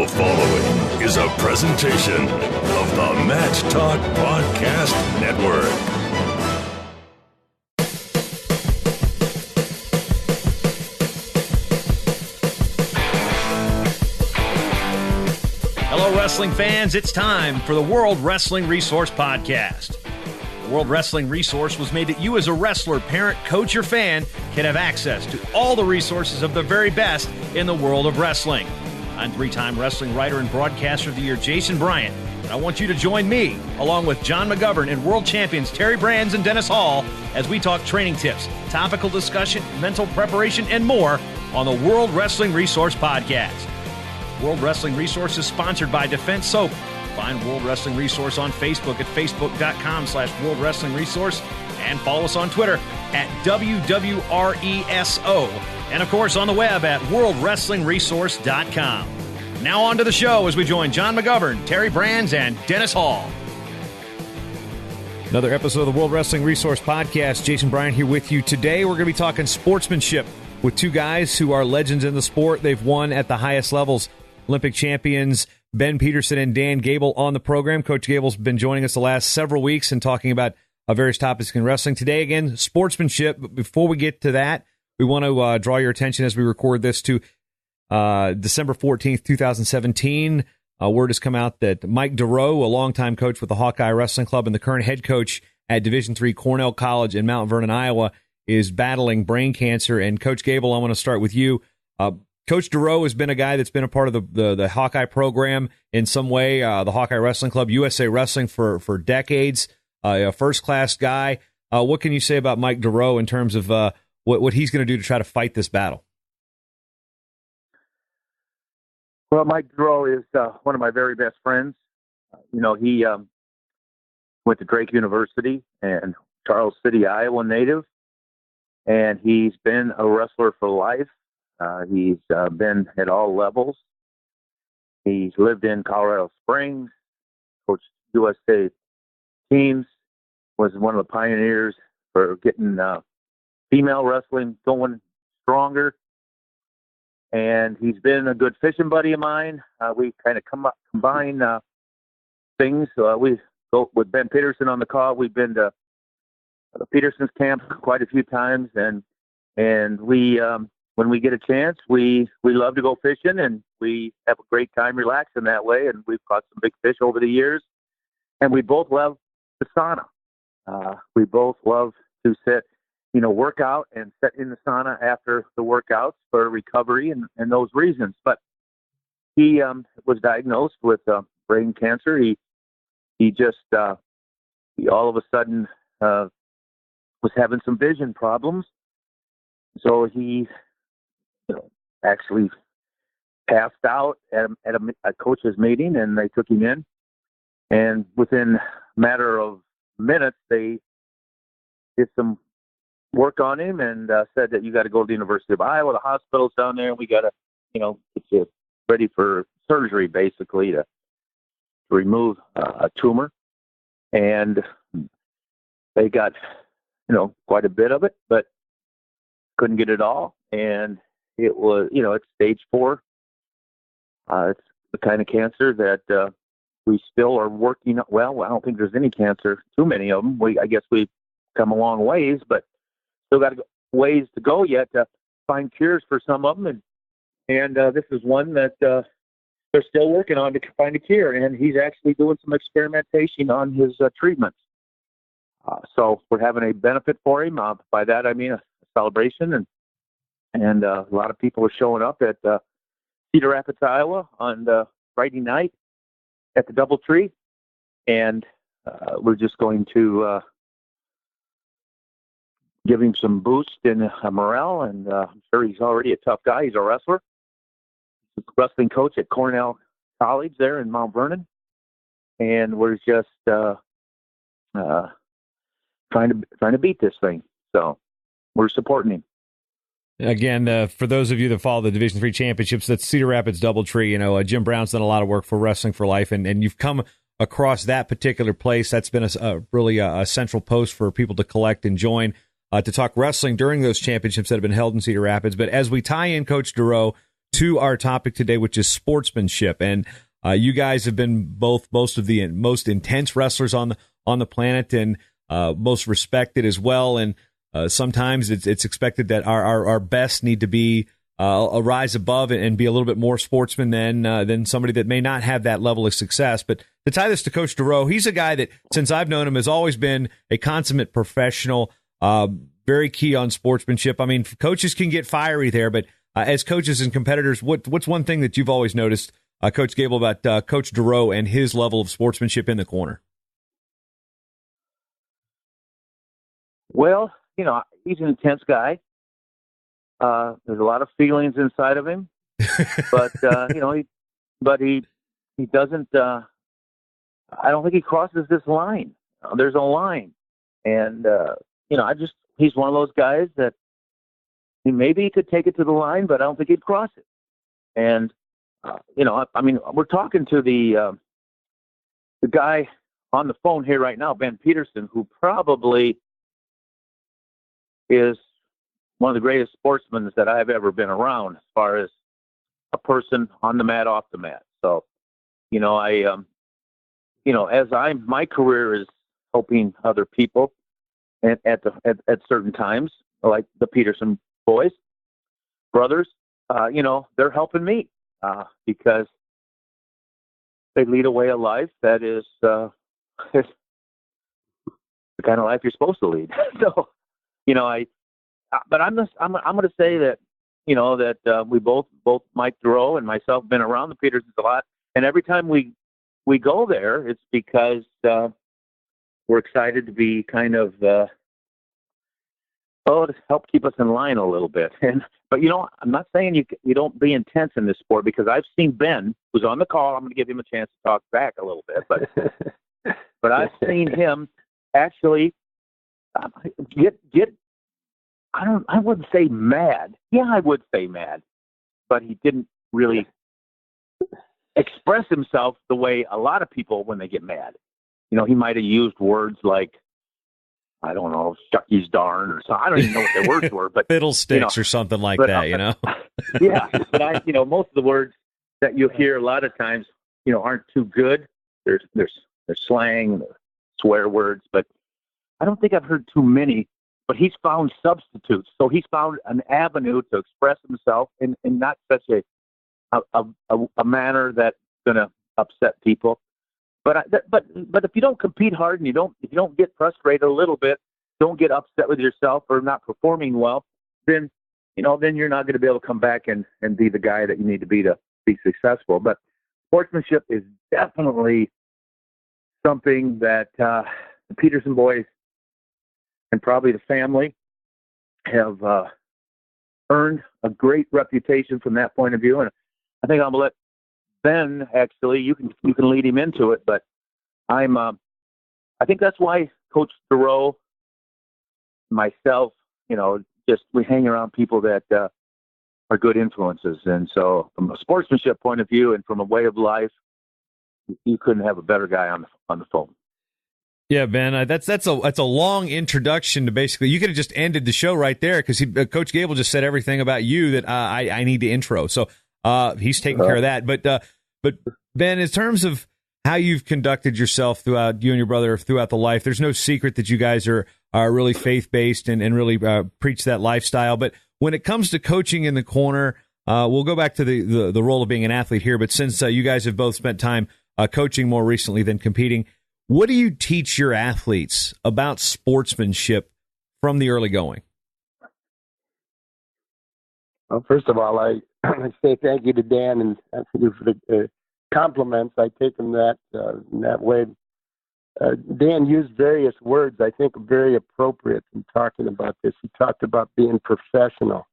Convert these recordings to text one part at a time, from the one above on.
The following is a presentation of the Match Talk Podcast Network. Hello, wrestling fans. It's time for the World Wrestling Resource Podcast. The World Wrestling Resource was made that you as a wrestler, parent, coach, or fan can have access to all the resources of the very best in the world of wrestling. I'm three-time wrestling writer and broadcaster of the year, Jason Bryant, and I want you to join me, along with John McGovern and world champions Terry Brands and Dennis Hall, as we talk training tips, topical discussion, mental preparation, and more on the World Wrestling Resource Podcast. World Wrestling Resource is sponsored by Defense Soap. Find World Wrestling Resource on Facebook at facebook.com/World Wrestling Resource and follow us on Twitter at WWRESO. And, of course, on the web at worldwrestlingresource.com. Now on to the show as we join John McGovern, Terry Brands, and Dennis Hall. Another episode of the World Wrestling Resource Podcast. Jason Bryant here with you. Today we're going to be talking sportsmanship with two guys who are legends in the sport. They've won at the highest levels. Olympic champions Ben Peterson and Dan Gable on the program. Coach Gable's been joining us the last several weeks and talking about various topics in wrestling. Today, again, sportsmanship. But before we get to that, we want to draw your attention as we record this to December 14th, 2017. Word has come out that Mike Duro, a longtime coach with the Hawkeye Wrestling Club and the current head coach at Division III Cornell College in Mount Vernon, Iowa, is battling brain cancer. And Coach Gable, I want to start with you. Coach Duro has been a guy that's been a part of the Hawkeye program in some way, the Hawkeye Wrestling Club, USA Wrestling for decades, a first-class guy. What can you say about Mike Duro in terms of what he's going to do to try to fight this battle? Well, Mike Duro is one of my very best friends. He went to Drake University and Charles City, Iowa native, and he's been a wrestler for life. He's been at all levels. He's lived in Colorado Springs, coached USA teams, was one of the pioneers for getting female wrestling going stronger. And he's been a good fishing buddy of mine. We kind of combine things. We go with Ben Peterson on the call. We've been to the Peterson's camp quite a few times, and we when we get a chance, we love to go fishing, and we have a great time relaxing that way. And we've caught some big fish over the years, and we both love the sauna. We both love to work out and sit in the sauna after the workouts for recovery and those reasons. But he was diagnosed with brain cancer. He all of a sudden was having some vision problems. So he actually passed out at a coach's meeting, and they took him in. And within a matter of minutes, they did some work on him and said that you got to go to the University of Iowa. The hospital's down there, and we got to, get you ready for surgery, basically, to remove a tumor. And they got, quite a bit of it, but couldn't get it all. And it was, it's stage 4. It's the kind of cancer that we still are working. Well, I don't think there's any cancer, too many of them. I guess we've come a long ways, but still got ways to go yet to find cures for some of them. And this is one that they're still working on to find a cure. And he's actually doing some experimentation on his treatments. So we're having a benefit for him. By that, I mean a celebration. And a lot of people are showing up at Cedar Rapids, Iowa on Friday night at the DoubleTree. And we're just going to give him some boost in morale. And I'm sure he's already a tough guy. He's a wrestler. He's a wrestling coach at Cornell College there in Mount Vernon. And we're just trying to beat this thing. So we're supporting him. Again, for those of you that follow the Division III championships, that's Cedar Rapids DoubleTree. Jim Brown's done a lot of work for Wrestling for Life, and you've come across that particular place. That's been really a central post for people to collect and join to talk wrestling during those championships that have been held in Cedar Rapids. But as we tie in Coach Duro to our topic today, which is sportsmanship. And you guys have been both most of the most intense wrestlers on the planet, and most respected as well. And sometimes it's expected that our best need to be a rise above and be a little bit more sportsman than somebody that may not have that level of success. But to tie this to Coach DeRoe, he's a guy that, since I've known him, has always been a consummate professional, very key on sportsmanship. I mean, coaches can get fiery there, but as coaches and competitors, what's one thing that you've always noticed, Coach Gable, about Coach DeRoe and his level of sportsmanship in the corner? Well, he's an intense guy. There's a lot of feelings inside of him, but he doesn't. I don't think he crosses this line. There's a line, and he's one of those guys that maybe he could take it to the line, but I don't think he'd cross it. And we're talking to the guy on the phone here right now, Ben Peterson, who probably is one of the greatest sportsmen that I've ever been around, as far as a person on the mat, off the mat. So, my career is helping other people at certain times, like the Peterson brothers, they're helping me because they lead a way of life that is the kind of life you're supposed to lead. So, but I'm going to say that, that we both Mike DeRoe and myself, been around the Petersons a lot. And every time we go there, it's because we're excited to be kind of, to help keep us in line a little bit. But I'm not saying you don't be intense in this sport, because I've seen Ben, who's on the call. I'm going to give him a chance to talk back a little bit, but I've seen him actually get I wouldn't say mad. Yeah, I would say mad, but he didn't really express himself the way a lot of people when they get mad. He might have used words like, I don't know, Shucky's darn or something. I don't even know what the words were, but fiddlesticks or something like that. Yeah, but most of the words that you hear a lot of times, aren't too good. There's slang, swear words, but I don't think I've heard too many. But he's found substitutes, so he's found an avenue to express himself in not such a manner that's going to upset people. But if you don't compete hard and if you don't get frustrated a little bit, don't get upset with yourself or not performing well, then you're not going to be able to come back and be the guy that you need to be successful. But sportsmanship is definitely something that the Peterson boys and probably the family have earned a great reputation from that point of view. And I think I'm going to let Ben, actually, you can lead him into it, but I think that's why Coach DeRoe, myself, we hang around people that are good influences. And so from a sportsmanship point of view and from a way of life, you couldn't have a better guy on the phone. Yeah, Ben, that's a long introduction to basically, you could have just ended the show right there, because Coach Gable just said everything about you that I need to intro. So he's taking care of that. But Ben, in terms of how you've conducted yourself throughout, you and your brother, throughout the life, there's no secret that you guys are really faith-based and really preach that lifestyle. But when it comes to coaching in the corner, we'll go back to the role of being an athlete here. But since you guys have both spent time coaching more recently than competing, what do you teach your athletes about sportsmanship from the early going? Well, first of all, I say thank you to Dan and thank you for the compliments. I take them that in that way. Dan used various words, I think, very appropriate in talking about this. He talked about being professional,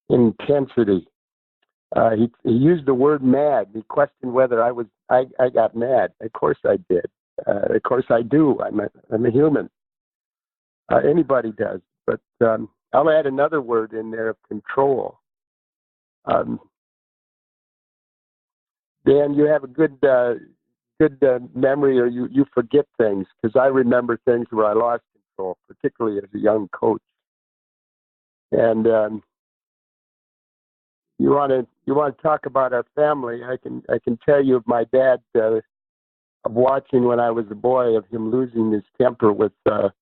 intensity. He used the word mad. He questioned whether I got mad. Of course I did. Of course I do. I'm a human. Anybody does. But I'll add another word in there of control. Dan, you have a good memory, or you forget things, because I remember things where I lost control, particularly as a young coach. And you want to talk about our family. I can tell you of my dad, of watching when I was a boy, of him losing his temper with our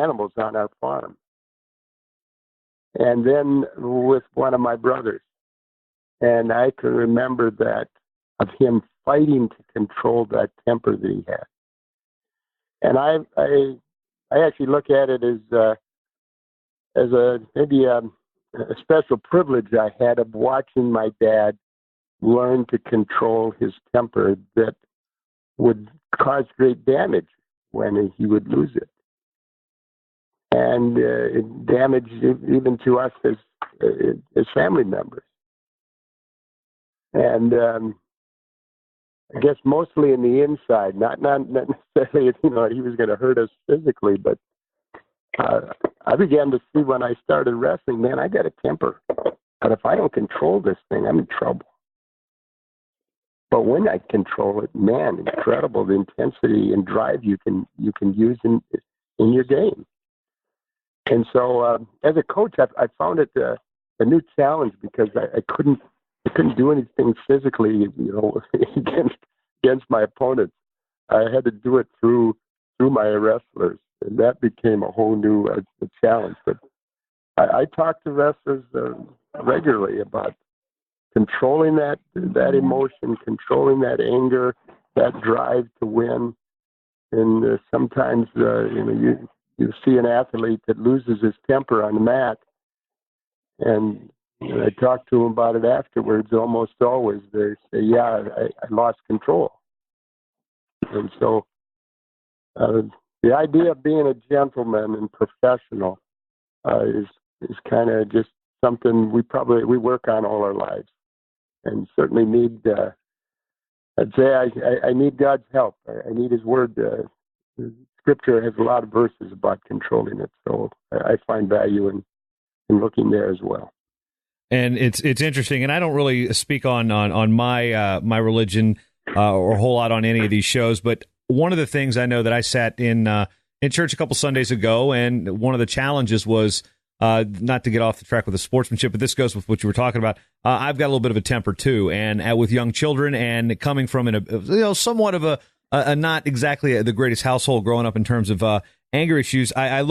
animals on our farm, and then with one of my brothers. And I can remember that, of him fighting to control that temper that he had. And I actually look at it as maybe a special privilege I had of watching my dad learn to control his temper that would cause great damage when he would lose it. And it damaged even to us as family members. And I guess mostly in the inside, not necessarily, he was going to hurt us physically, but I began to see when I started wrestling, man, I got a temper. But if I don't control this thing, I'm in trouble. But when I control it, man, incredible, the intensity and drive you can use in your game. And so as a coach, I found it a new challenge, because I couldn't do anything physically, against my opponents. I had to do it through my wrestlers, and that became a whole new challenge. But I talk to wrestlers regularly about controlling that emotion, controlling that anger, that drive to win. And sometimes you see an athlete that loses his temper on the mat, and I talk to them about it afterwards. Almost always they say, "Yeah, I lost control." And so the idea of being a gentleman and professional is kind of just something we work on all our lives, and certainly need. I'd say I need God's help. I need His Word. Scripture has a lot of verses about controlling it, so I find value in looking there as well. And it's interesting, and I don't really speak on my my religion or a whole lot on any of these shows, but one of the things I know that I sat in church a couple Sundays ago, and one of the challenges was not to get off the track with the sportsmanship, but this goes with what you were talking about. I've got a little bit of a temper too, and with young children, and coming from somewhat of a not exactly the greatest household growing up in terms of anger issues. I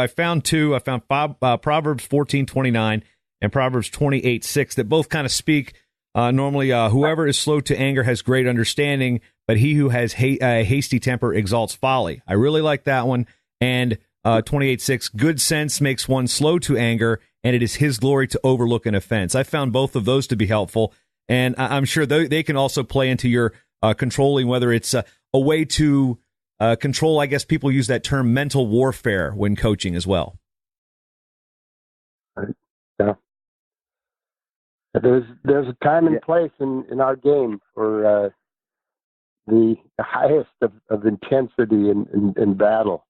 found Proverbs 14:29 and Proverbs 28:6 that both kind of speak normally. Whoever is slow to anger has great understanding, but he who has a hasty temper exalts folly. I really like that one. And 28:6, good sense makes one slow to anger, and it is his glory to overlook an offense. I found both of those to be helpful, and I'm sure they can also play into your controlling, whether it's a way to control. I guess people use that term mental warfare when coaching as well. Yeah. There's a time and place in our game for the highest of intensity in battle,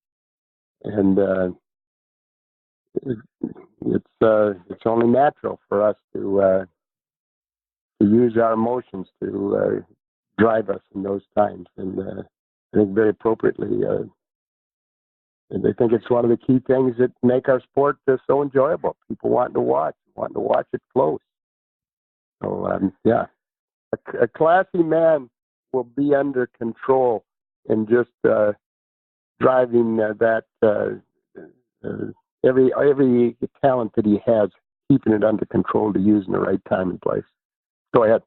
and it's only natural for us to use our emotions to drive us in those times, and I think very appropriately. And I think it's one of the key things that make our sport so enjoyable. People want to watch it close. So, a classy man will be under control and just driving that every talent that he has, keeping it under control to use in the right time and place. Go ahead.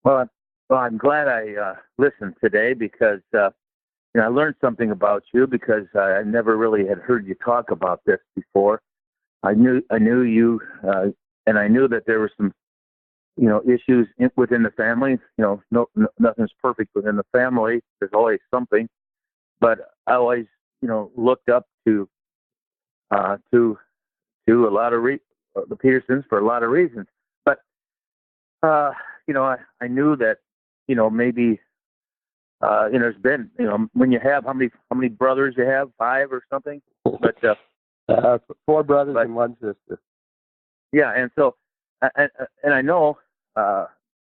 Well, I'm glad I listened today, because I learned something about you, because I never really had heard you talk about this before. I knew you, and I knew that there were some issues within the family. Nothing's perfect within the family. There's always something, but I always, looked up to a lot of the Petersons for a lot of reasons. But I knew that maybe there's been when you have how many brothers you have, 5 or something, but 4 brothers and 1 sister. Yeah, and so and I know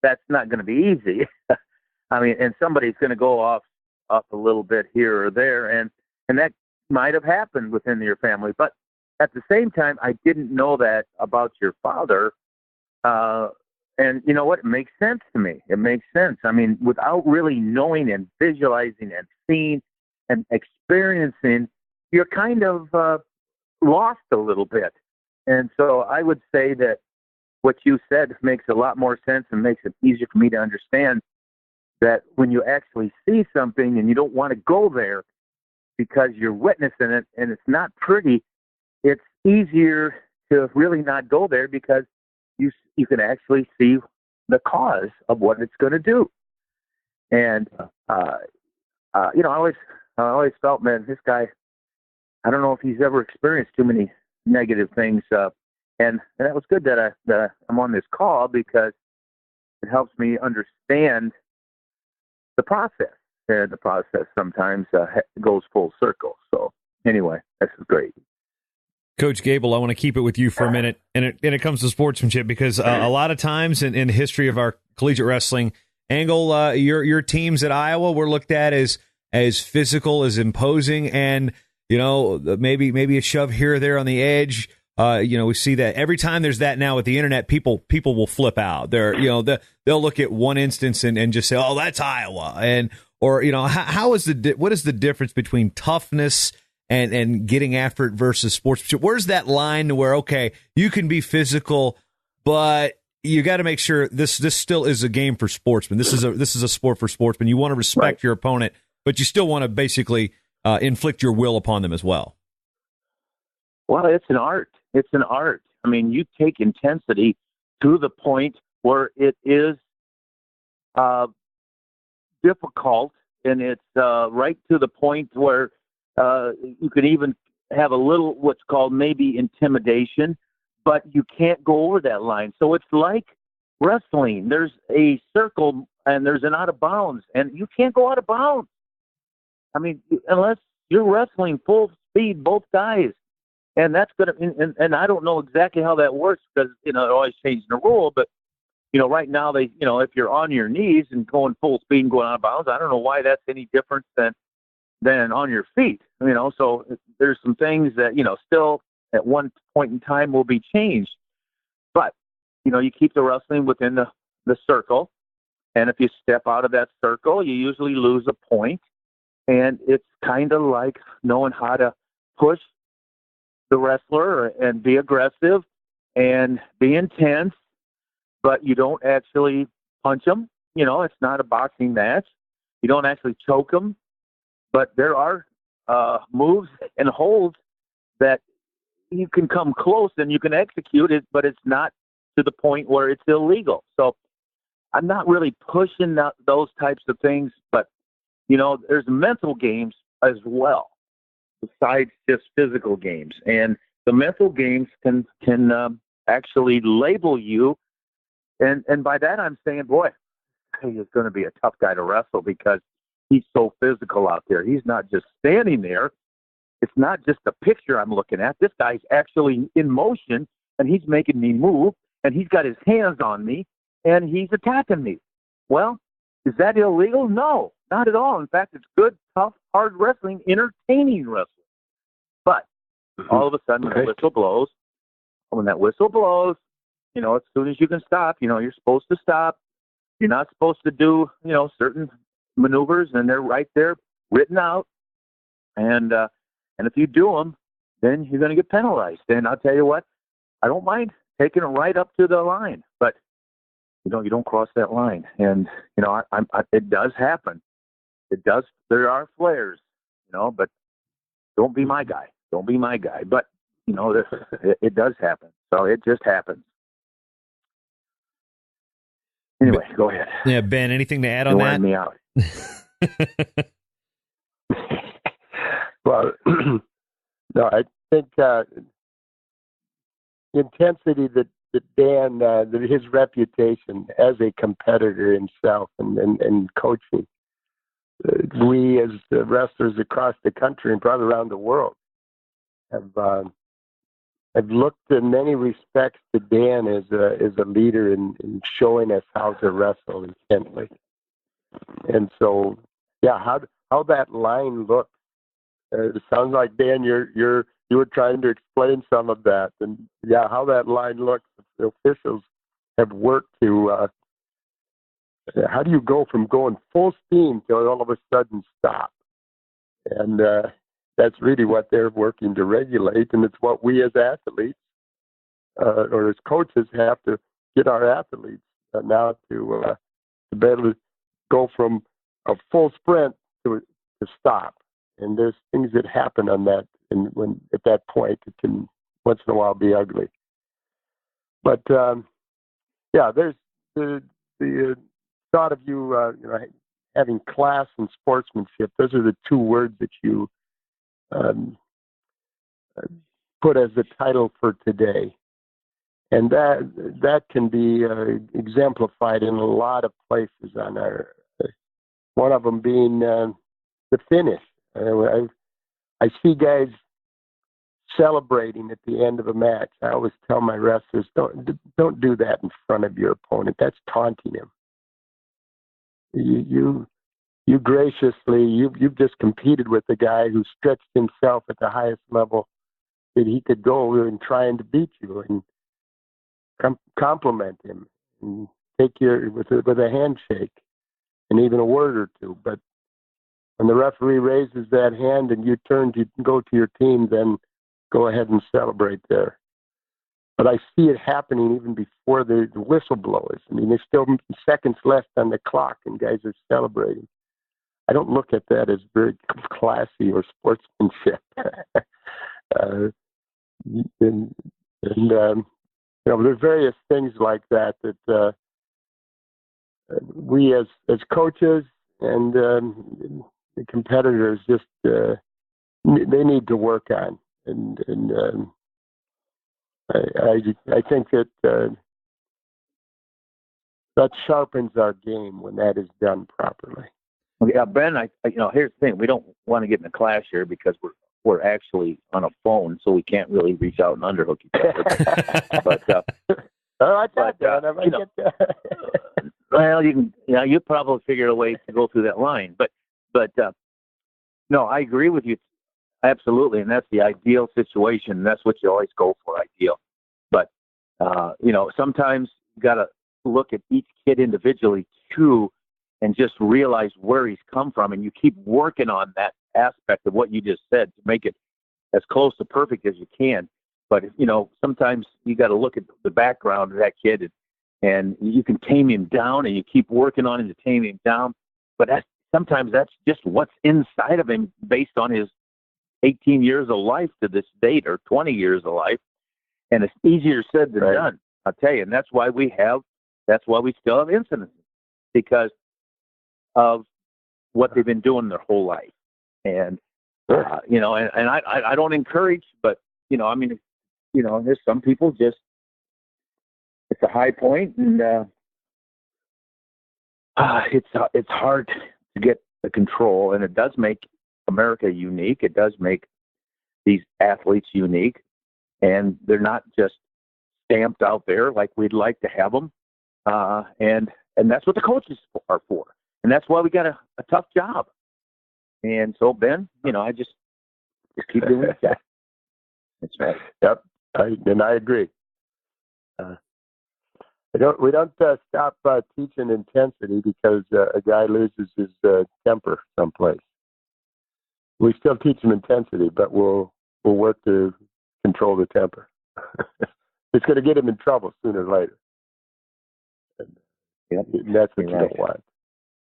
that's not going to be easy. I mean, and somebody's going to go off a little bit here or there, and that might have happened within your family. But at the same time, I didn't know that about your father, And you know what? It makes sense to me. It makes sense. I mean, without really knowing and visualizing and seeing and experiencing, you're kind of lost a little bit. And so I would say that what you said makes a lot more sense and makes it easier for me to understand that when you actually see something and you don't want to go there because you're witnessing it and it's not pretty, it's easier to really not go there because you can actually see the cause of what it's going to do. And, you know, I always felt, man, this guy, I don't know if he's ever experienced too many negative things. And that was good that I'm on this call because it helps me understand the process. And the process sometimes goes full circle. So anyway, this is great. Coach Gable, I want to keep it with you for a minute, and it comes to sportsmanship because a lot of times in the history of our collegiate wrestling, Angle, your teams at Iowa were looked at as physical, as imposing, and you know maybe a shove here or there on the edge. You know, we see that every time there's that now with the internet, people will flip out. They'll look at one instance and just say, "Oh, that's Iowa," or you know, what is the difference between toughness and getting after it versus sportsmanship? Where's that line to where, okay, you can be physical, but you got to make sure this still is a game for sportsmen. This is a sport for sportsmen. You want to respect your opponent, but you still want to basically inflict your will upon them as well. Well, it's an art. It's an art. I mean, you take intensity to the point where it is difficult, and it's right to the point where you could even have a little what's called maybe intimidation, but you can't go over that line. So it's like wrestling. There's a circle and there's an out of bounds, and you can't go out of bounds. I mean, unless you're wrestling full speed, both guys. And that's going to, and I don't know exactly how that works because, you know, they're always changing the rule, but, you know, right now if you're on your knees and going full speed and going out of bounds, I don't know why that's any different than on your feet, you know. So there's some things that, you know, still at one point in time will be changed. But, you know, you keep the wrestling within the circle. And if you step out of that circle, you usually lose a point. And it's kind of like knowing how to push the wrestler and be aggressive and be intense, but you don't actually punch them. You know, it's not a boxing match. You don't actually choke them. But there are moves and holds that you can come close and you can execute it, but it's not to the point where it's illegal. So I'm not really pushing those types of things, but, you know, there's mental games as well, besides just physical games. And the mental games can actually label you. And by that I'm saying, boy, he is going to be a tough guy to wrestle because he's so physical out there. He's not just standing there. It's not just a picture I'm looking at. This guy's actually in motion, and he's making me move, and he's got his hands on me, and he's attacking me. Well, is that illegal? No, not at all. In fact, it's good, tough, hard wrestling, entertaining wrestling. But all of a sudden, when that whistle blows, you know, as soon as you can stop, you know, you're supposed to stop. You're not supposed to do, you know, certain maneuvers, and they're right there written out. And if you do them, then you're going to get penalized. And I'll tell you what, I don't mind taking it right up to the line, but you don't cross that line. And you know, it does happen. It does. There are flares, you know, but don't be my guy. Don't be my guy. But you know, it does happen. So it just happens. Anyway, go ahead. Yeah, Ben, anything to add on that? Me out. Well, no, I think the intensity that Dan, his reputation as a competitor himself and coaching, we as wrestlers across the country and probably around the world have looked in many respects to Dan as a leader in showing us how to wrestle intently. And so, yeah, how that line looks. It sounds like, Dan, you were trying to explain some of that, and yeah, how that line looks. The officials have worked to how do you go from going full steam to all of a sudden stop? And that's really what they're working to regulate, and it's what we as athletes or as coaches have to get our athletes now to be able to go from a full sprint to stop. And there's things that happen on that, and when at that point it can once in a while be ugly. But there's the thought of you, having class and sportsmanship. Those are the two words that you put as the title for today, and that can be exemplified in a lot of places on our. One of them being the finish. I see guys celebrating at the end of a match. I always tell my wrestlers, don't do that in front of your opponent. That's taunting him. You graciously, you've just competed with a guy who stretched himself at the highest level that he could go in trying to beat you, and compliment him and take with a handshake and even a word or two. But when the referee raises that hand and you turn to go to your team, then go ahead and celebrate there. But I see it happening even before the whistle blows. I mean, there's still seconds left on the clock and guys are celebrating. I don't look at that as very classy or sportsmanship. There's various things like that we as coaches and the competitors just they need to work on. And I think that that sharpens our game when that is done properly. Yeah, Ben, here's the thing. We don't want to get in a clash here because we're actually on a phone, so we can't really reach out and underhook each other. Well, you probably figure a way to go through that line. But no, I agree with you. Absolutely, and that's the ideal situation. That's what you always go for, ideal. But, sometimes you got to look at each kid individually, too, and just realize where he's come from. And you keep working on that aspect of what you just said to make it as close to perfect as you can. But, sometimes you got to look at the background of that kid, and you can tame him down, and you keep working on him to tame him down. But sometimes that's just what's inside of him based on his 18 years of life to this date, or 20 years of life. And it's easier said than done, I'll tell you. And that's why we still have incidents, because of what they've been doing their whole life. And, and I don't encourage, but, there's some people just, it's a high point, and it's hard to get the control, and it does make America unique. It does make these athletes unique, and they're not just stamped out there like we'd like to have them. And that's what the coaches are for. And that's why we got a tough job. And so, Ben, I just keep doing that. That's right. Yep. I agree. We don't stop teaching intensity because a guy loses his temper someplace. We still teach them intensity, but we'll work to control the temper. It's going to get him in trouble sooner or later. And that's what you don't want.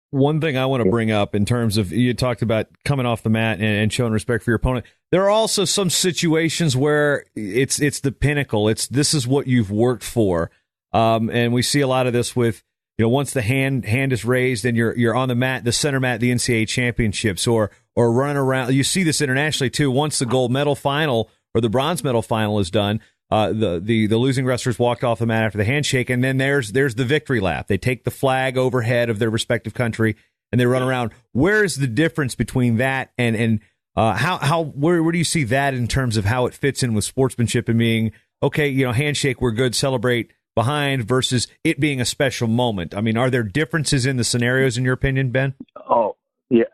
One thing I want to bring up in terms of, you talked about coming off the mat and showing respect for your opponent. There are also some situations where it's the pinnacle. This is what you've worked for. And we see a lot of this with, once the hand is raised and you're on the mat, the center mat, the NCAA championships, or running around. You see this internationally too. Once the gold medal final or the bronze medal final is done, the losing wrestlers walk off the mat after the handshake, and then there's the victory lap. They take the flag overhead of their respective country and they run around. Where is the difference between that and where do you see that in terms of how it fits in with sportsmanship and being, okay, handshake, we're good, celebrate behind, versus it being a special moment? I mean, are there differences in the scenarios in your opinion, Ben? Oh, yeah,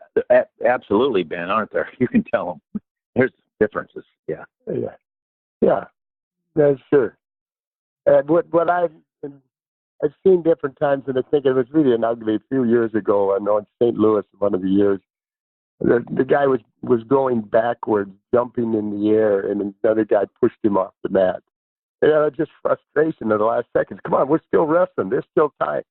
absolutely, Ben, aren't there? You can tell them. There's differences. Yeah. That's sure. And what I've I've seen different times, and I think it was really an ugly a few years ago. I know in St. Louis, one of the years, the guy was going backwards, jumping in the air, and another guy pushed him off the mat. Just frustration in the last seconds. Come on, we're still wrestling. There's still time.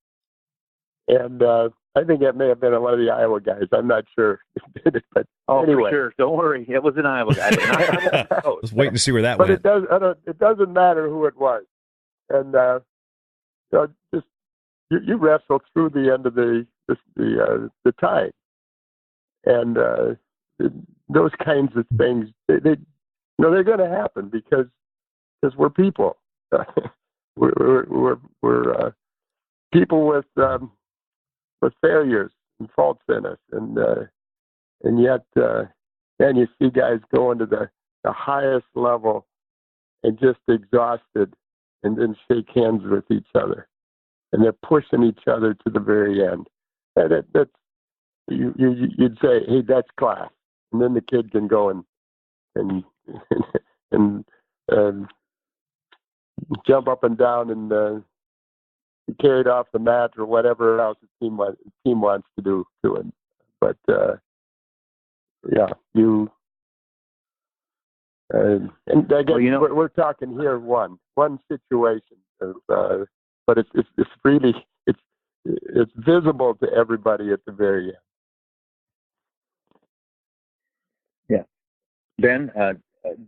And I think that may have been one of the Iowa guys. I'm not sure. But anyway. For sure. Don't worry. It was an Iowa guy. I was waiting to see where that but went. It doesn't matter who it was. And just you wrestle through the end of the time. And those kinds of things, they're going to happen because we're people. we're people with failures and faults in us, and yet then you see guys going to the highest level and just exhausted, and then shake hands with each other, and they're pushing each other to the very end. That's you'd say, hey, that's class, and then the kid can go and jump up and down and be carried off the mat or whatever else the team wants to do to him. But and I guess we're talking here one situation, but it's really it's visible to everybody at the very end. Yeah, Ben,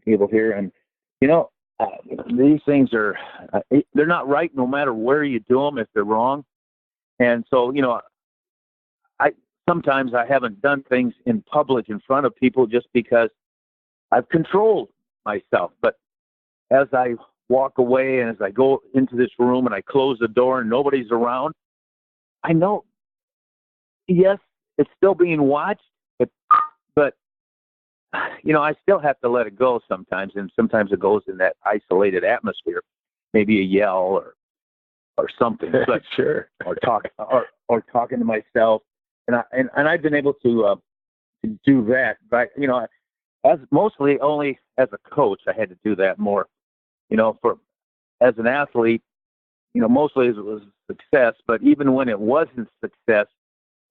Gable here, and these things are they're not right no matter where you do them if they're wrong, and so sometimes I haven't done things in public in front of people just because I've controlled myself. But as I walk away and as I go into this room and I close the door and nobody's around, I know, yes, it's still being watched, but I still have to let it go sometimes, and sometimes it goes in that isolated atmosphere, maybe a yell or something. But sure, or talking to myself, and I've been able to do that. But as mostly only as a coach, I had to do that more. As an athlete, mostly it was success. But even when it wasn't success,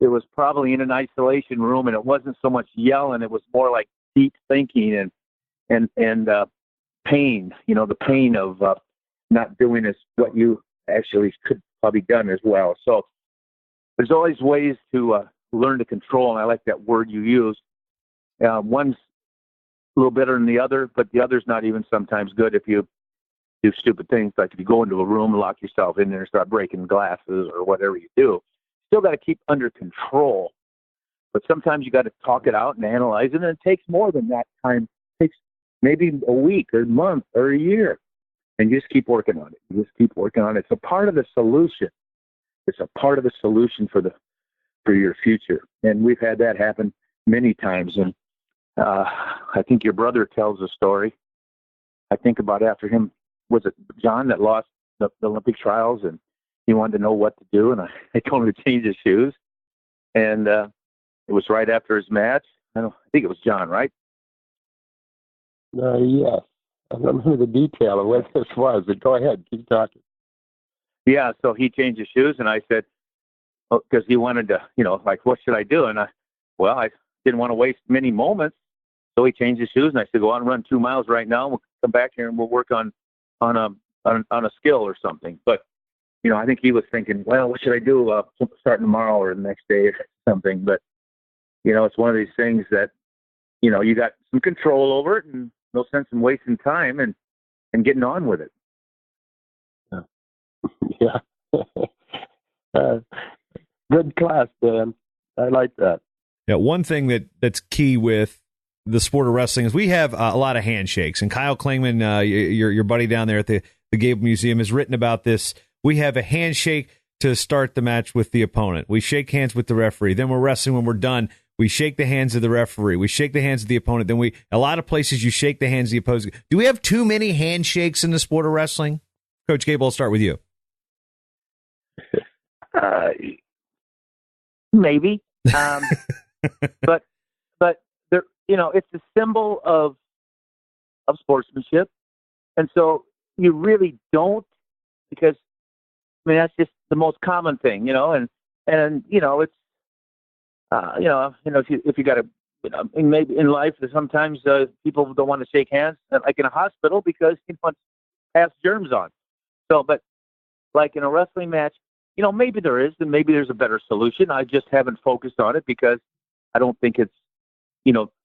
it was probably in an isolation room, and it wasn't so much yelling. It was more like deep thinking and pain. The pain of not doing what you actually could probably done as well. So there's always ways to learn to control, and I like that word you used. One's a little better than the other, but the other's not even sometimes good if you do stupid things, like if you go into a room and lock yourself in there and start breaking glasses or whatever you do. Still got to keep under control, but sometimes you got to talk it out and analyze it, and it takes more than that time. It takes maybe a week or a month or a year, and you just keep working on it. You just keep working on it. It's a part of the solution. It's a part of the solution for your future, and we've had that happen many times. And I think your brother tells a story. I think about after him, was it John that lost the Olympic trials, and he wanted to know what to do, and I told him to change his shoes. And it was right after his match. I think it was John, right? Yes. I don't remember the detail of what this was, but go ahead, keep talking. Yeah, so he changed his shoes, and I said, because he wanted to, what should I do? And I didn't want to waste many moments, so he changed his shoes, and I said, go out and run 2 miles right now. We'll come back here and we'll work on a skill or something. But I think he was thinking, well, what should I do starting tomorrow or the next day or something? But it's one of these things that you got some control over it, and no sense in wasting time and getting on with it. Yeah. Good class, Dan. I like that. Yeah, one thing that's key with the sport of wrestling is we have a lot of handshakes. And Kyle Klingman, your buddy down there at the Gable Museum, has written about this. We have a handshake to start the match with the opponent. We shake hands with the referee. Then we're wrestling. When we're done, we shake the hands of the referee. We shake the hands of the opponent. Then a lot of places you shake the hands of the opposing. Do we have too many handshakes in the sport of wrestling? Coach Gable, I'll start with you. Maybe. But there, it's a symbol of sportsmanship. And so you really don't, because mean, that's just the most common thing, and it's, if you got to, and maybe in life, sometimes people don't want to shake hands, like in a hospital, because you want to pass germs on. So, but like in a wrestling match, maybe there is, and maybe there's a better solution. I just haven't focused on it because I don't think it's,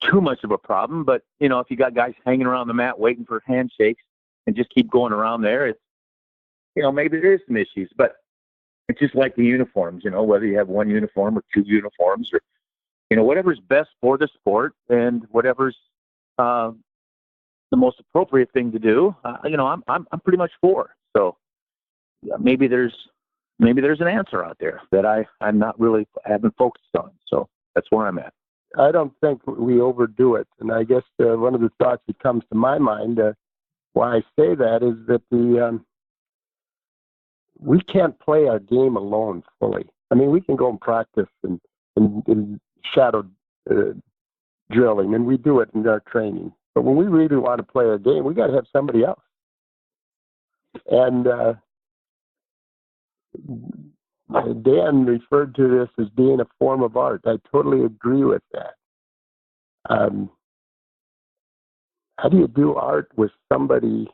too much of a problem. But, if you got guys hanging around the mat waiting for handshakes and just keep going around there, it's, maybe there is some issues. But it's just like the uniforms, whether you have one uniform or two uniforms or, whatever's best for the sport and whatever's the most appropriate thing to do, I'm pretty much for. So maybe there's an answer out there that I'm not really haven't focused on. So that's where I'm at. I don't think we overdo it. And I guess one of the thoughts that comes to my mind, why I say that, is that we can't play our game alone fully. I mean, we can go and practice and shadow drilling, and we do it in our training. But when we really want to play our game, we got to have somebody else. And Dan referred to this as being a form of art. I totally agree with that. How do you do art with somebody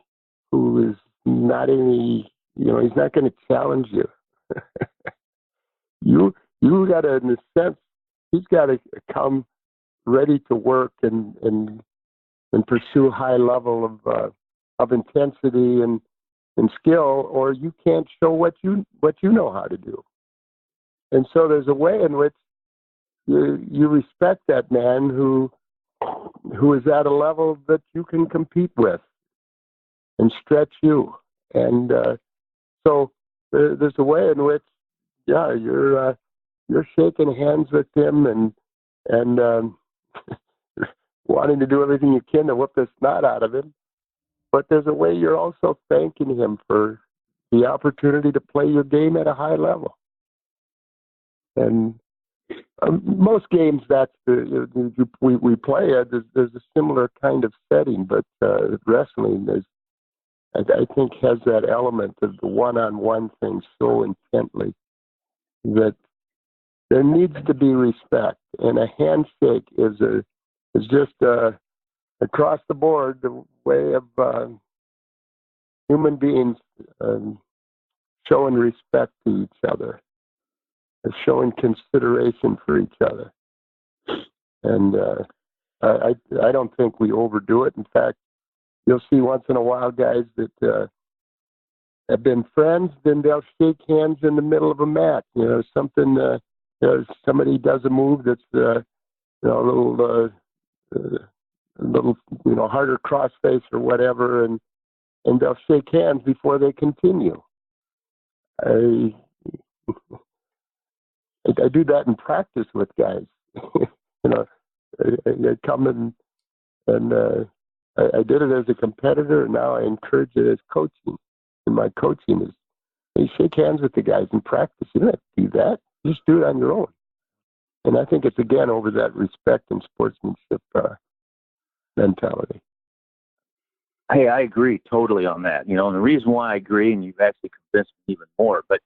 who is not he's not going to challenge you? You got to, in a sense, he's got to come ready to work and pursue a high level of intensity and skill, or you can't show what you know how to do. And so there's a way in which you respect that man who is at a level that you can compete with and stretch you. And so there's a way in which, you're shaking hands with him and wanting to do everything you can to whip the snot out of him. But there's a way you're also thanking him for the opportunity to play your game at a high level. And most games, that's we play it. There's a similar kind of setting, but wrestling I think has that element of the one-on-one thing so intently that there needs to be respect, and a handshake is just across the board the way of human beings showing respect to each other, showing consideration for each other. And I don't think we overdo it. In fact, you'll see once in a while guys that have been friends, then they'll shake hands in the middle of a match. Something, somebody does a move that's a little harder crossface or whatever, and they'll shake hands before they continue. I do that in practice with guys. I come in and I did it as a competitor, and now I encourage it as coaching. And my coaching is, you shake hands with the guys in practice. You don't have to do that. You just do it on your own. And I think it's, again, over that respect and sportsmanship mentality. Hey, I agree totally on that. And the reason why I agree, and you've actually convinced me even more, but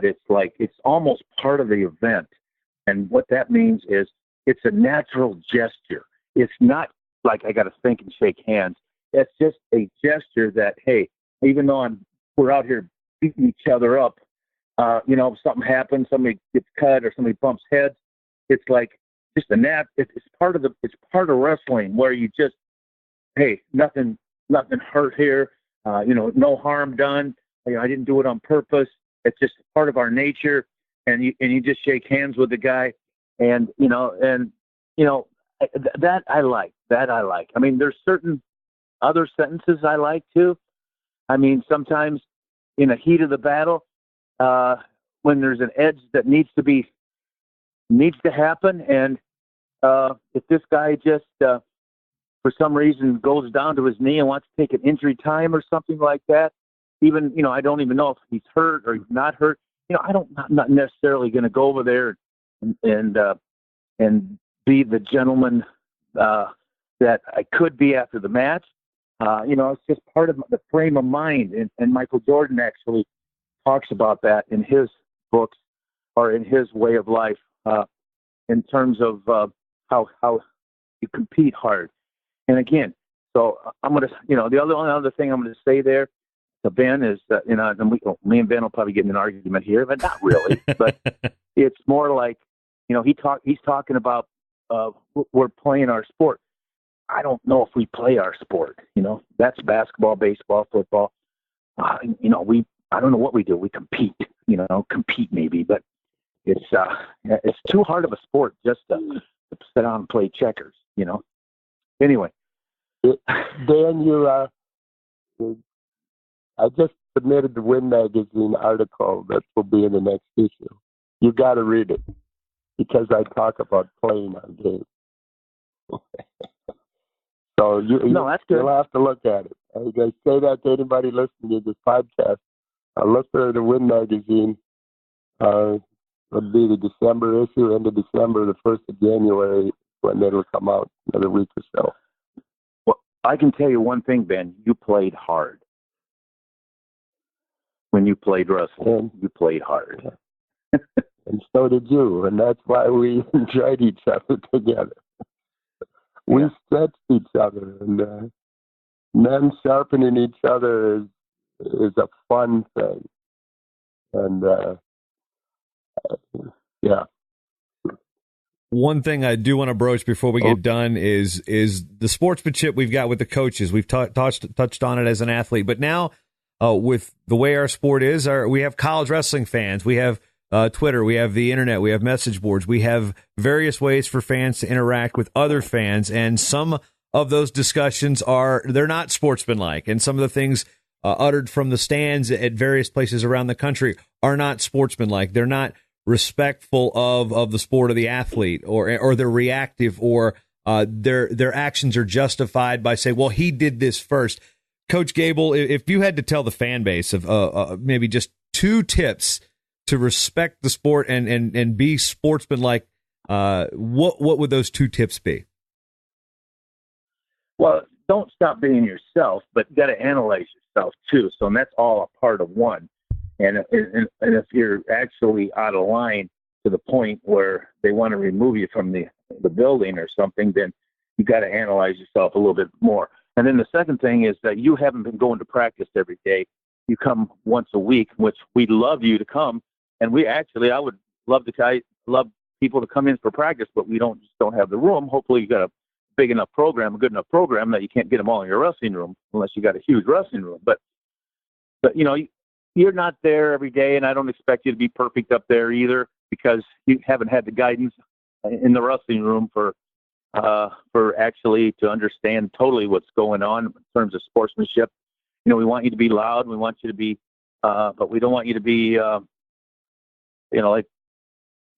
it's like it's almost part of the event. And what that means is it's a natural gesture. It's not like I got to think and shake hands. It's just a gesture that, hey, even though we're out here beating each other up, if something happens, somebody gets cut or somebody bumps heads, it's like just it's part of wrestling where you just, hey, nothing hurt here, no harm done. I didn't do it on purpose. It's just part of our nature, and you just shake hands with the guy, and that I like. I mean, there's certain other sentences I like too. I mean, sometimes in the heat of the battle, when there's an edge that needs to happen, and if this guy just for some reason goes down to his knee and wants to take an injury time or something like that, even I don't even know if he's hurt or he's not hurt. I'm not necessarily going to go over there and be the gentleman that I could be after the match. It's just part of the frame of mind. And Michael Jordan actually talks about that in his books or in his way of life, in terms of how you compete hard. And again, so I'm going to, the only other thing I'm going to say there to Ben is that, and me and Ben will probably get in an argument here, but not really. But it's more like, he's talking about we're playing our sport. I don't know if we play our sport. That's basketball, baseball, football. I don't know what we do. We compete. Compete maybe, but it's too hard of a sport just to sit down and play checkers. Anyway, Dan, I just submitted the Win Magazine article that will be in the next issue. You got to read it because I talk about playing our game. So that's good. You'll have to look at it. I say that to anybody listening to this podcast. Look for the Win Magazine. It'll be the December issue, end of December, the 1st of January, when it'll come out, another week or so. Well, I can tell you one thing, Ben. You played hard. When you played wrestling, you played hard. And so did you, and that's why we enjoyed each other together. We stretched each other, and men sharpening each other is a fun thing. And, yeah. One thing I do want to broach before we get done is the sportsmanship we've got with the coaches. We've touched on it as an athlete, but now with the way our sport is, we have college wrestling fans, we have Twitter, we have the internet, we have message boards, we have various ways for fans to interact with other fans, and some of those discussions they're not sportsmanlike, and some of the things uttered from the stands at various places around the country are not sportsmanlike. They're not respectful of the sport of the athlete, or they're reactive, or their actions are justified by say, well, he did this first. Coach Gable, if you had to tell the fan base of maybe just 2 tips to respect the sport and be sportsmanlike, what would those 2 tips be? Well, don't stop being yourself, but you got to analyze yourself too. So that's all a part of one. And if you're actually out of line to the point where they want to remove you from the building or something, then you got to analyze yourself a little bit more. And then the second thing is that you haven't been going to practice every day. You come once a week, which we'd love you to come. And I would love people to come in for practice, but we don't have the room. Hopefully you got a big enough program, a good enough program that you can't get them all in your wrestling room unless you got a huge wrestling room. But you're not there every day, and I don't expect you to be perfect up there either, because you haven't had the guidance in the wrestling room for actually to understand totally what's going on in terms of sportsmanship. We want you to be loud. We want you to be, but we don't want you to be, like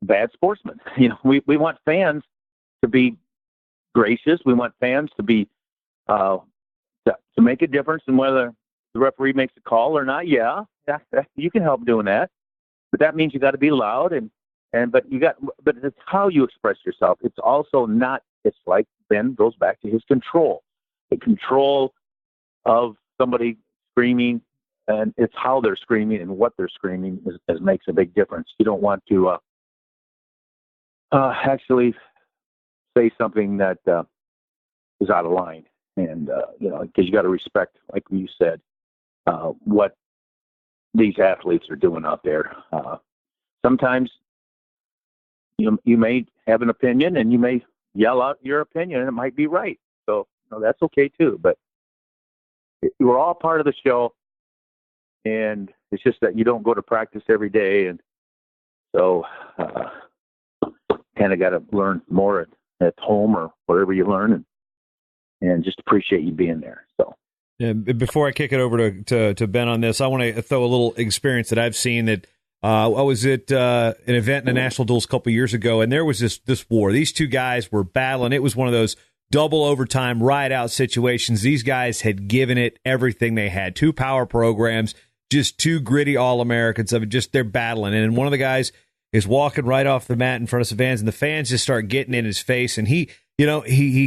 bad sportsmen. We want fans to be gracious. We want fans to be, to make a difference in whether the referee makes a call or not. Yeah, you can help doing that, but that means you got to be loud but it's how you express yourself. It's also not. It's like Ben goes back to his control, the control of somebody screaming, and it's how they're screaming and what they're screaming is makes a big difference. You don't want to actually say something that is out of line, and because you got to respect, like you said, what these athletes are doing out there. Sometimes you may have an opinion, and you may yell out your opinion, and it might be right. So that's okay too. But we're all part of the show, and it's just that you don't go to practice every day, and so kind of got to learn more at home or wherever you learn, and just appreciate you being there. So. Yeah, before I kick it over to Ben on this, I want to throw a little experience that I've seen. That I was at an event in the National Duels a couple of years ago, and there was this war. These 2 guys were battling. It was one of those double overtime ride-out situations. These guys had given it everything they had. 2 power programs, just 2 gritty All-Americans of it. Just they're battling, and one of the guys is walking right off the mat in front of some fans, and the fans just start getting in his face, and he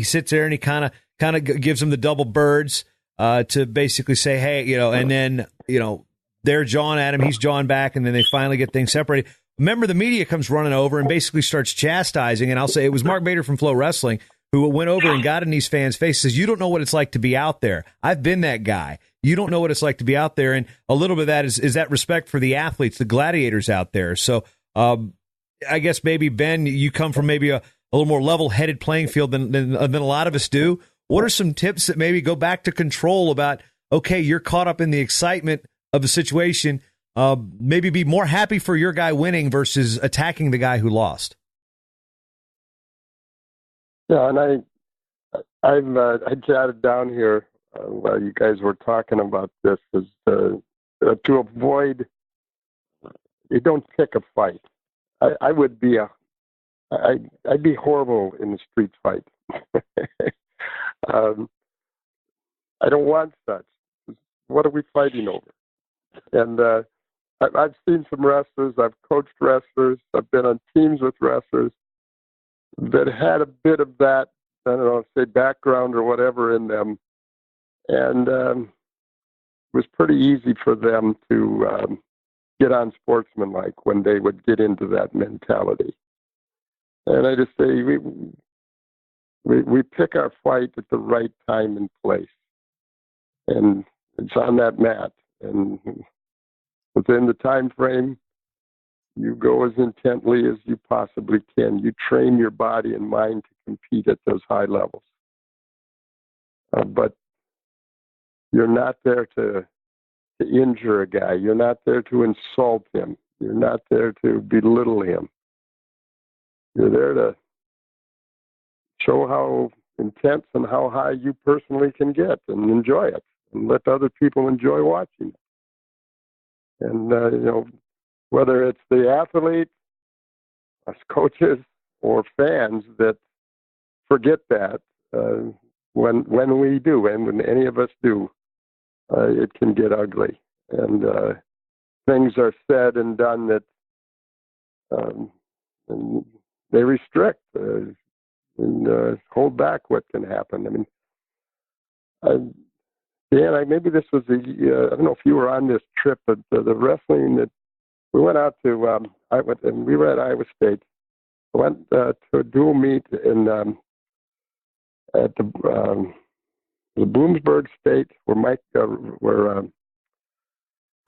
sits there and he kind of gives them the double birds. To basically say, hey, and then, they're jawing at him, he's jawing back, and then they finally get things separated. Remember, the media comes running over and basically starts chastising, and I'll say it was Mark Bader from Flow Wrestling who went over and got in these fans' faces. You don't know what it's like to be out there. I've been that guy. You don't know what it's like to be out there, and a little bit of that is that respect for the athletes, the gladiators out there. So I guess maybe, Ben, you come from maybe a little more level-headed playing field than a lot of us do. What are some tips that maybe go back to control about, okay, you're caught up in the excitement of the situation, maybe be more happy for your guy winning versus attacking the guy who lost? Yeah, and I jotted down here while you guys were talking about this is to avoid, you don't pick a fight. I'd be horrible in the street fight. I don't want such. What are we fighting over? And I've seen some wrestlers. I've coached wrestlers. I've been on teams with wrestlers that had a bit of that, I don't know, say background or whatever in them. And it was pretty easy for them to get on sportsmanlike when they would get into that mentality. And I just say we pick our fight at the right time and place. And it's on that mat. And within the time frame, you go as intently as you possibly can. You train your body and mind to compete at those high levels. But you're not there to injure a guy. You're not there to insult him. You're not there to belittle him. You're there to show how intense and how high you personally can get and enjoy it and let other people enjoy watching it. And, whether it's the athlete, us coaches, or fans that forget that, when we do, and when any of us do, it can get ugly. And things are said and done that and they restrict and hold back what can happen. I mean, Dan, maybe this was I don't know if you were on this trip, but the wrestling that we went out to, we were at Iowa State. I went to a dual meet at the Bloomsburg State, where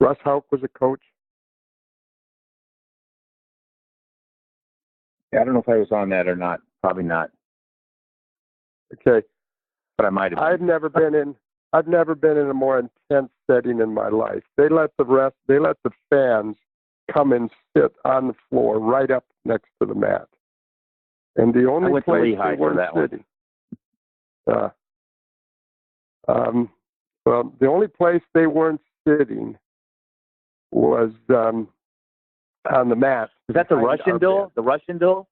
Russ Houck was a coach. Yeah, I don't know if I was on that or not. Probably not. Okay, but I might have. I've never been in a more intense setting in my life. They let the fans come and sit on the floor right up next to the mat. And the only place they weren't sitting. Well, the only place they weren't sitting was on the mat. Is that the Russian duel? The Russian duel?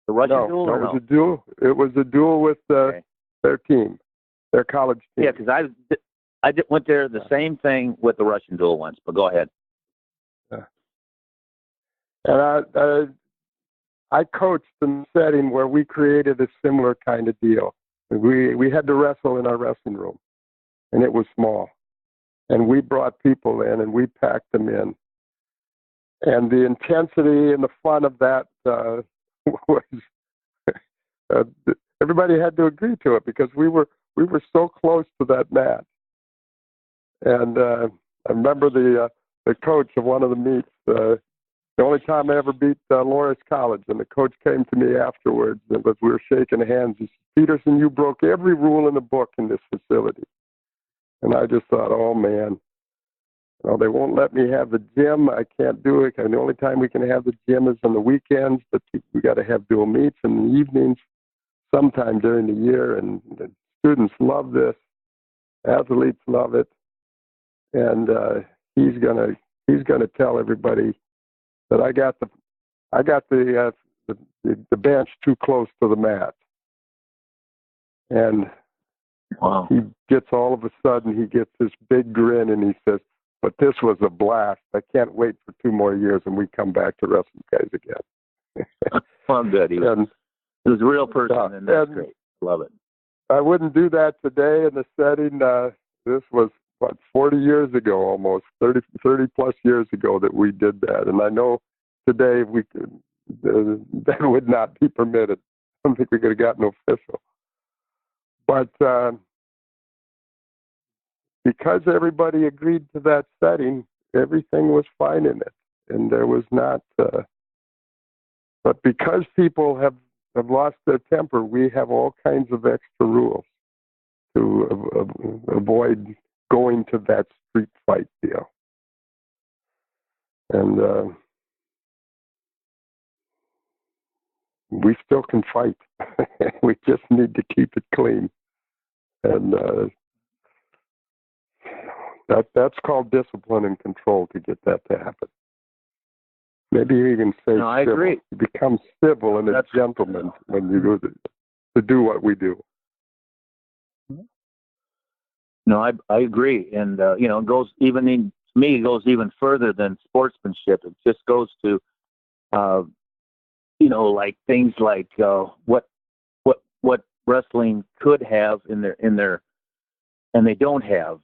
The Russian duel? No, it was a duel. It was a duel with their team, their college team. Yeah, because I went there the same thing with the Russian duel once. But go ahead. And I coached in a setting where we created a similar kind of deal. We had to wrestle in our wrestling room, and it was small. And we brought people in, and we packed them in. And the intensity and the fun of that was everybody had to agree to it because we were so close to that mat. And I remember the coach of one of the meets. The only time I ever beat Loris College, and the coach came to me afterwards, and as we were shaking hands, he said, "Peterson, you broke every rule in the book in this facility." And I just thought, oh man, they won't let me have the gym. I can't do it. And the only time we can have the gym is on the weekends, but we got to have dual meets in the evenings sometime during the year. And the students love this. Athletes love it. And he's gonna tell everybody that I got the bench too close to the mat. And wow. He gets all of a sudden, he gets this big grin and he says, "But this was a blast. I can't wait for 2 more years and we come back to wrestle guys again." Well, good. He was a real person, and that's great. Love it. I wouldn't do that today in the setting. This was what, 40 years ago, almost 30 plus years ago that we did that. And I know today that would not be permitted. I don't think we could have gotten official. But because everybody agreed to that setting, everything was fine in it. And there was not, but because people have lost their temper, we have all kinds of extra rules to avoid going to that street fight deal. And we still can fight. We just need to keep it clean. And that's called discipline and control to get that to happen. Maybe you can say no, I agree. You become civil and a gentleman when you go to do what we do. No, I agree. And, it goes even to me, it goes even further than sportsmanship. It just goes to, like things like what wrestling could have in their, and they don't have,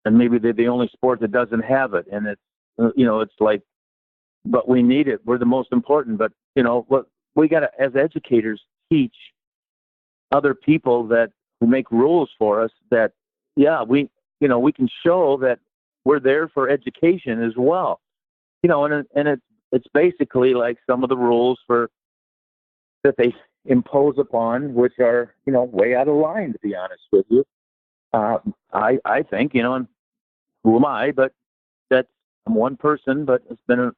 and maybe they're the only sport that doesn't have it. And it's, it's like, but we need it. We're the most important. But what we got to, as educators, teach other people who make rules for us that, we can show that we're there for education as well. And it's basically like some of the rules that they impose upon, which are, way out of line, to be honest with you. I think, and who am I? But I'm one person, but it's been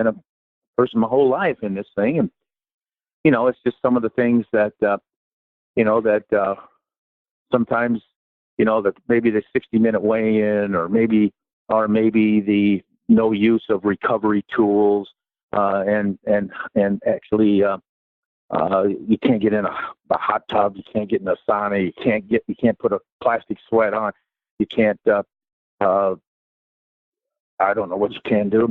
a person my whole life in this thing. And, it's just some of the things that, that sometimes, that maybe the 60-minute weigh-in or maybe the no use of recovery tools, and actually, you can't get in a hot tub. You can't get in a sauna. You can't put a plastic sweat on. You can't, I don't know what you can do,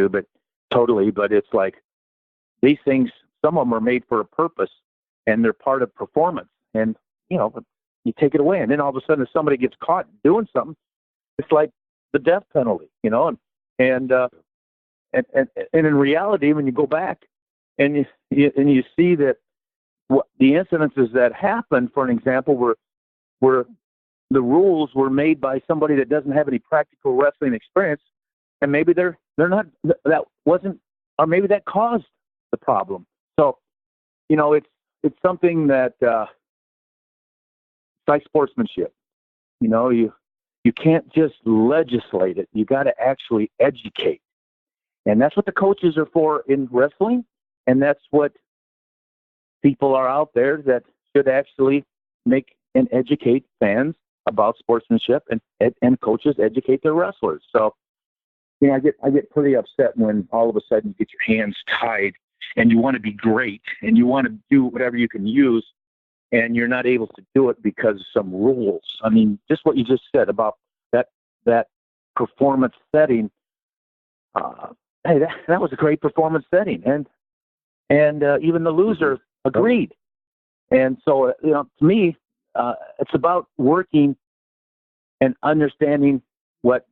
but totally. But it's like these things, some of them are made for a purpose and they're part of performance. And, you take it away. And then all of a sudden, if somebody gets caught doing something, it's like the death penalty, and in reality, when you go back and you see that what the incidences that happened, for an example, were the rules were made by somebody that doesn't have any practical wrestling experience, and maybe they're not, that wasn't, or maybe that caused the problem. So, it's something that it's like sportsmanship. You can't just legislate it. You got to actually educate. And that's what the coaches are for in wrestling. And that's what people are out there that should actually make and educate fans about sportsmanship, and coaches educate their wrestlers. So, I get pretty upset when all of a sudden you get your hands tied and you want to be great and you want to do whatever you can use, and you're not able to do it because of some rules. I mean, just what you just said about that performance setting. Hey, that was a great performance setting, and even the loser agreed. And so, to me, it's about working and understanding what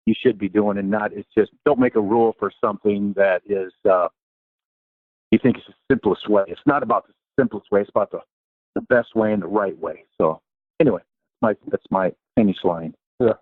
you should be doing, and not, it's just don't make a rule for something that is you think is the simplest way. It's not about the simplest way. It's about the best way and the right way. So anyway, that's my finish line. Yeah.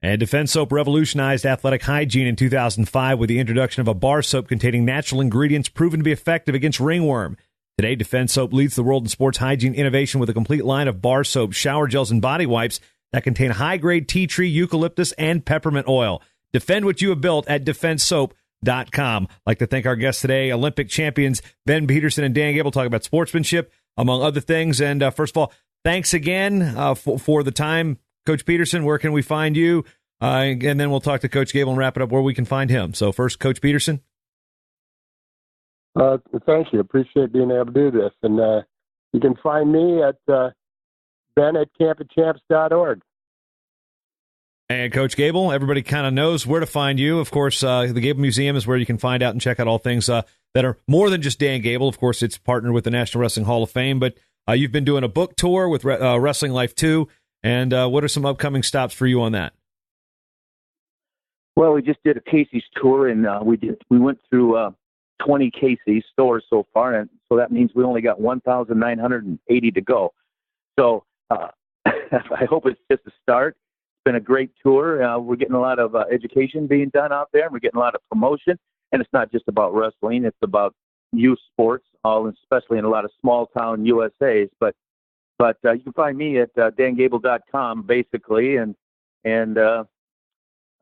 And Defense Soap revolutionized athletic hygiene in 2005 with the introduction of a bar soap containing natural ingredients proven to be effective against ringworm. Today, Defense Soap leads the world in sports hygiene innovation with a complete line of bar soap, shower gels, and body wipes that contain high-grade tea tree, eucalyptus, and peppermint oil. Defend what you have built at DefenseSoap.com. I'd like to thank our guests today, Olympic champions Ben Peterson and Dan Gable, talking about sportsmanship, among other things. And first of all, thanks again for the time. Coach Peterson, where can we find you? And then we'll talk to Coach Gable and wrap it up where we can find him. So first, Coach Peterson. Thank you. Appreciate being able to do this. And you can find me at ben@campofchamps.org. And Coach Gable, everybody kind of knows where to find you. Of course, the Gable Museum is where you can find out and check out all things that are more than just Dan Gable. Of course, it's partnered with the National Wrestling Hall of Fame, but you've been doing a book tour with Wrestling Life 2, And what are some upcoming stops for you on that? Well, we just did a Casey's tour, and we went through 20 Casey's stores so far, and so that means we only got 1,980 to go. So I hope it's just a start. It's been a great tour. We're getting a lot of education being done out there, and we're getting a lot of promotion. And it's not just about wrestling; it's about youth sports, especially in a lot of small town USAs. But you can find me at dangable.com basically, and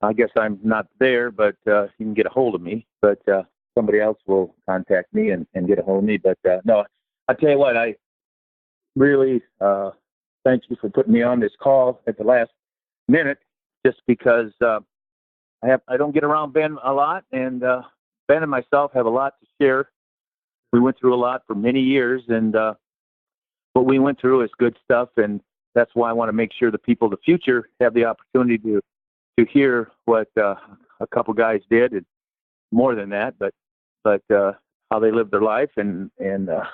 I guess I'm not there, but you can get a hold of me. But somebody else will contact me and get a hold of me. But no, I tell you what, I really thank you for putting me on this call at the last minute, just because I don't get around Ben a lot, and Ben and myself have a lot to share. We went through a lot for many years, and what we went through is good stuff, and that's why I want to make sure the people of the future have the opportunity to hear what a couple guys did, and more than that, but how they lived their life, and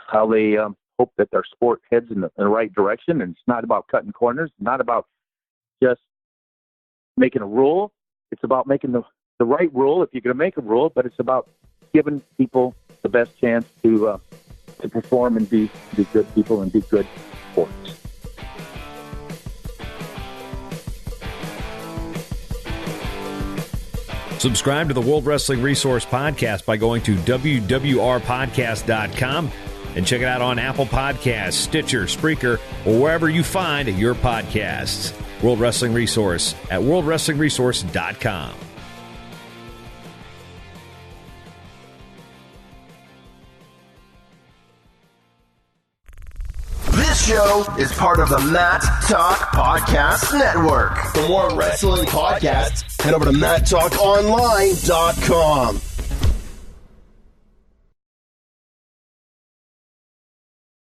how they hope that their sport heads in the right direction. And it's not about cutting corners, not about just making a rule. It's about making the right rule if you're going to make a rule, but it's about giving people the best chance to perform and be good people and be good sports. Subscribe to the World Wrestling Resource Podcast by going to WWRpodcast.com and check it out on Apple Podcasts, Stitcher, Spreaker, or wherever you find your podcasts. World Wrestling Resource at worldwrestlingresource.com. This show is part of the Matt Talk Podcast Network. For more wrestling podcasts, head over to MattTalkOnline.com.